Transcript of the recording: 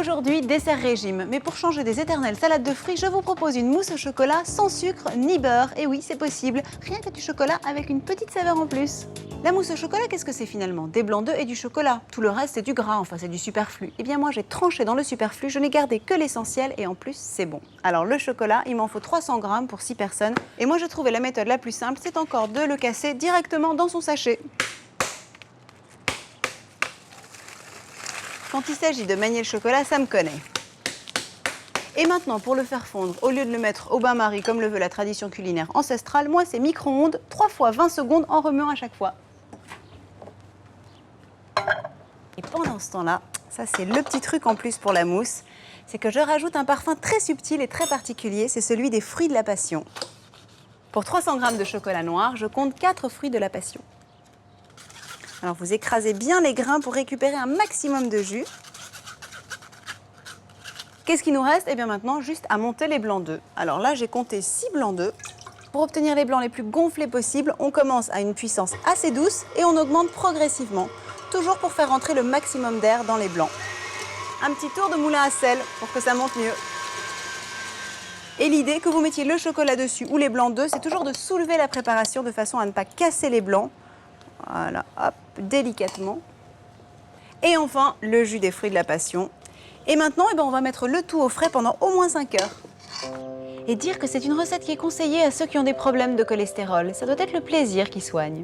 Aujourd'hui, dessert régime. Mais pour changer des éternelles salades de fruits, je vous propose une mousse au chocolat sans sucre ni beurre. Et oui, c'est possible, rien que du chocolat avec une petite saveur en plus. La mousse au chocolat, qu'est-ce que c'est finalement? Des blancs d'œufs et du chocolat. Tout le reste, c'est du gras, enfin c'est du superflu. Eh bien moi, j'ai tranché dans le superflu, je n'ai gardé que l'essentiel et en plus, c'est bon. Alors le chocolat, il m'en faut 300 grammes pour 6 personnes. Et moi, je trouvais la méthode la plus simple, c'est encore de le casser directement dans son sachet. Quand il s'agit de manier le chocolat, ça me connaît. Et maintenant, pour le faire fondre, au lieu de le mettre au bain-marie comme le veut la tradition culinaire ancestrale, moi c'est micro-ondes, 3 fois 20 secondes en remuant à chaque fois. Et pendant ce temps-là, ça c'est le petit truc en plus pour la mousse, c'est que je rajoute un parfum très subtil et très particulier, c'est celui des fruits de la passion. Pour 300 g de chocolat noir, je compte 4 fruits de la passion. Alors vous écrasez bien les grains pour récupérer un maximum de jus. Qu'est-ce qu'il nous reste? Eh bien maintenant, juste à monter les blancs d'œufs. Alors là, j'ai compté 6 blancs d'œufs. Pour obtenir les blancs les plus gonflés possibles, on commence à une puissance assez douce et on augmente progressivement, toujours pour faire rentrer le maximum d'air dans les blancs. Un petit tour de moulin à sel pour que ça monte mieux. Et l'idée, que vous mettiez le chocolat dessus ou les blancs d'œufs, c'est toujours de soulever la préparation de façon à ne pas casser les blancs. Voilà, hop, délicatement. Et enfin, le jus des fruits de la passion. Et maintenant, on va mettre le tout au frais pendant au moins 5 heures. Et dire que c'est une recette qui est conseillée à ceux qui ont des problèmes de cholestérol, ça doit être le plaisir qui soigne.